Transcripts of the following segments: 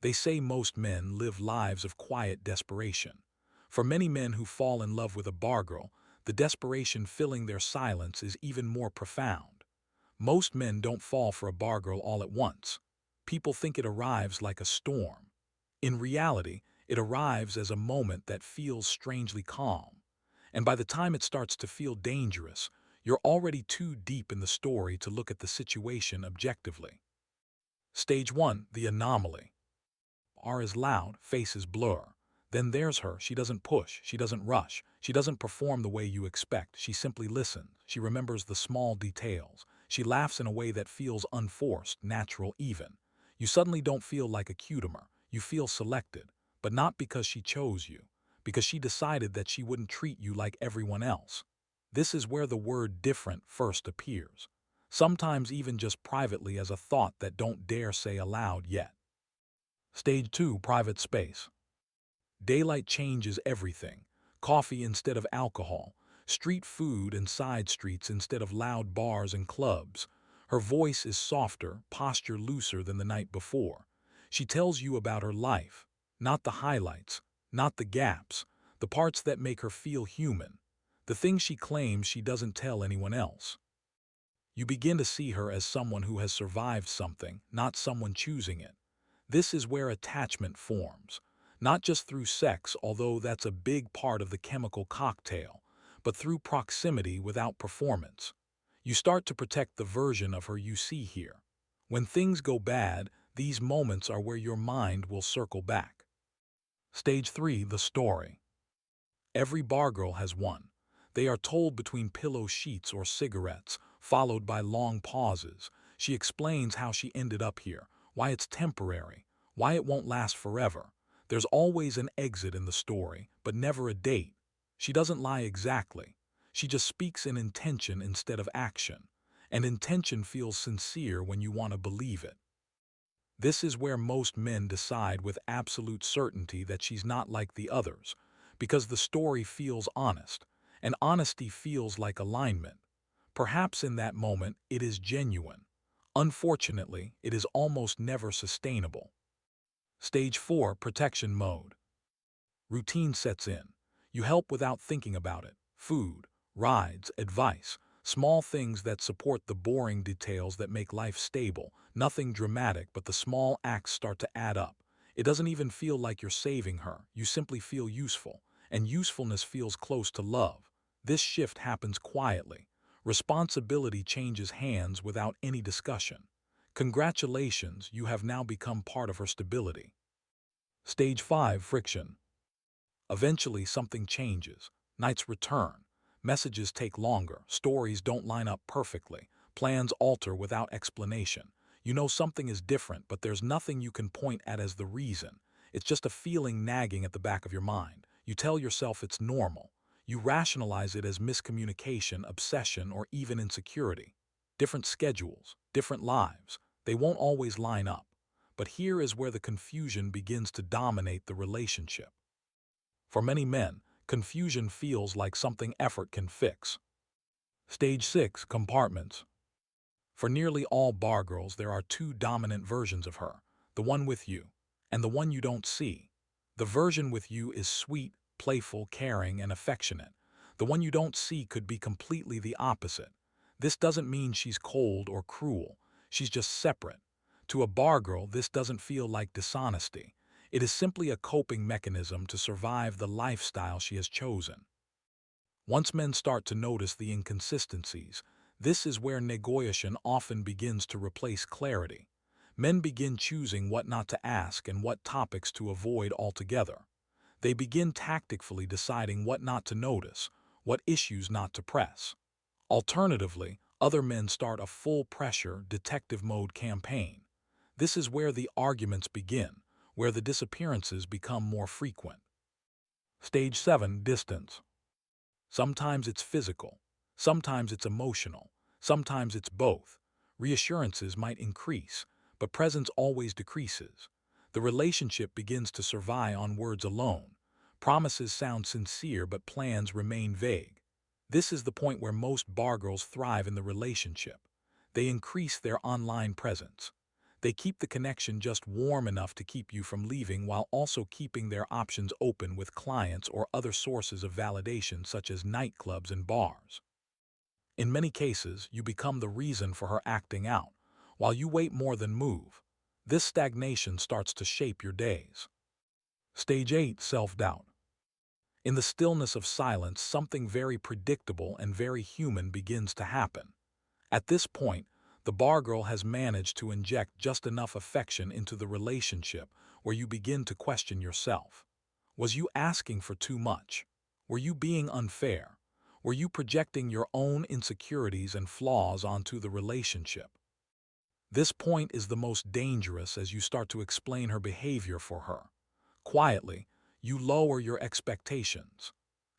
They say most men live lives of quiet desperation. For many men who fall in love with a bargirl, the desperation filling their silence is even more profound. Most men don't fall for a bargirl all at once. People think it arrives like a storm. In reality, it arrives as a moment that feels strangely calm. And by the time it starts to feel dangerous, you're already too deep in the story to look at the situation objectively. Stage 1, the anomaly. R is loud, face is blur. Then there's her. She doesn't push, she doesn't rush, she doesn't perform the way you expect. She simply listens. She remembers the small details. She laughs in a way that feels unforced, natural even. You suddenly don't feel like a customer. You feel selected, but not because she chose you, because she decided that she wouldn't treat you like everyone else. This is where the word different first appears. Sometimes even just privately as a thought that don't dare say aloud yet. Stage 2, private space. Daylight changes everything. Coffee instead of alcohol, street food and side streets instead of loud bars and clubs. Her voice is softer, posture looser than the night before. She tells you about her life, not the highlights, not the gaps, the parts that make her feel human, the things she claims she doesn't tell anyone else. You begin to see her as someone who has survived something, not someone choosing it. This is where attachment forms, not just through sex, although that's a big part of the chemical cocktail, but through proximity without performance. You start to protect the version of her you see here. When things go bad, these moments are where your mind will circle back. Stage 3, the story. Every bargirl has one. They are told between pillow sheets or cigarettes, followed by long pauses. She explains how she ended up here, why it's temporary, why it won't last forever. There's always an exit in the story, but never a date. She doesn't lie exactly. She just speaks in intention instead of action. And intention feels sincere when you want to believe it. This is where most men decide with absolute certainty that she's not like the others, because the story feels honest, and honesty feels like alignment. Perhaps in that moment it is genuine. Unfortunately, it is almost never sustainable. Stage 4, protection mode. Routine sets in. You help without thinking about it. Food, rides, advice, small things that support the boring details that make life stable. Nothing dramatic, but the small acts start to add up. It doesn't even feel like you're saving her. You simply feel useful, and usefulness feels close to love. This shift happens quietly. Responsibility changes hands without any discussion. Congratulations, you have now become part of her stability. Stage 5, friction. Eventually something changes. Nights return. Messages take longer. Stories don't line up perfectly. Plans alter without explanation. You know something is different, but there's nothing you can point at as the reason. It's just a feeling nagging at the back of your mind. You tell yourself it's normal. You rationalize it as miscommunication, obsession, or even insecurity. Different schedules, different lives. They won't always line up. But here is where the confusion begins to dominate the relationship. For many men, confusion feels like something effort can fix. Stage 6, compartments. For nearly all bargirls, there are two dominant versions of her, the one with you, and the one you don't see. The version with you is sweet, playful, caring, and affectionate. The one you don't see could be completely the opposite. This doesn't mean she's cold or cruel. She's just separate. To a bargirl, this doesn't feel like dishonesty. It is simply a coping mechanism to survive the lifestyle she has chosen. Once men start to notice the inconsistencies, this is where negotiation often begins to replace clarity. Men begin choosing what not to ask and what topics to avoid altogether. They begin tactfully deciding what not to notice, what issues not to press. Alternatively, other men start a full-pressure, detective mode campaign. This is where the arguments begin, where the disappearances become more frequent. Stage 7, distance. Sometimes it's physical, sometimes it's emotional, sometimes it's both. Reassurances might increase, but presence always decreases. The relationship begins to survive on words alone. Promises sound sincere, but plans remain vague. This is the point where most bargirls thrive in the relationship. They increase their online presence. They keep the connection just warm enough to keep you from leaving while also keeping their options open with clients or other sources of validation such as nightclubs and bars. In many cases, you become the reason for her acting out, while you wait more than move. This stagnation starts to shape your days. Stage 8. Self-doubt. In the stillness of silence, something very predictable and very human begins to happen. At this point, the bargirl has managed to inject just enough affection into the relationship where you begin to question yourself. Was you asking for too much? Were you being unfair? Were you projecting your own insecurities and flaws onto the relationship? This point is the most dangerous as you start to explain her behavior for her. Quietly, you lower your expectations.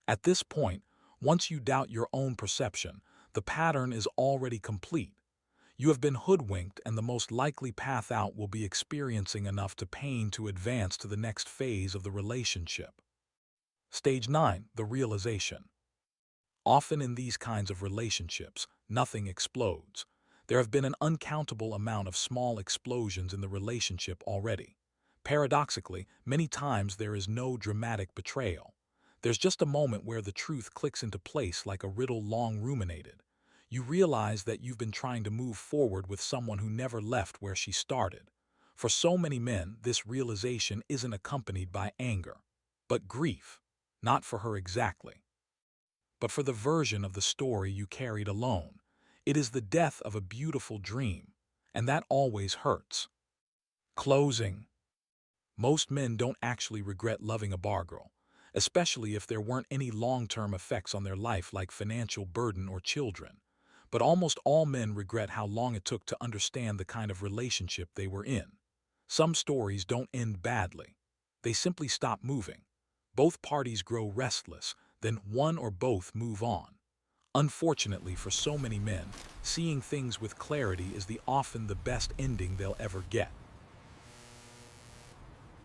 At this point, once you doubt your own perception, the pattern is already complete. You have been hoodwinked, and the most likely path out will be experiencing enough to pain to advance to the next phase of the relationship. Stage 9. The realization. Often in these kinds of relationships, nothing explodes. There have been an uncountable amount of small explosions in the relationship already. Paradoxically, many times there is no dramatic betrayal. There's just a moment where the truth clicks into place like a riddle long ruminated. You realize that you've been trying to move forward with someone who never left where she started. For so many men, this realization isn't accompanied by anger, but grief. Not for her exactly, but for the version of the story you carried alone. It is the death of a beautiful dream, and that always hurts. Closing. Most men don't actually regret loving a bargirl, especially if there weren't any long-term effects on their life like financial burden or children. But almost all men regret how long it took to understand the kind of relationship they were in. Some stories don't end badly. They simply stop moving. Both parties grow restless, then one or both move on. Unfortunately for so many men, seeing things with clarity is often the best ending they'll ever get.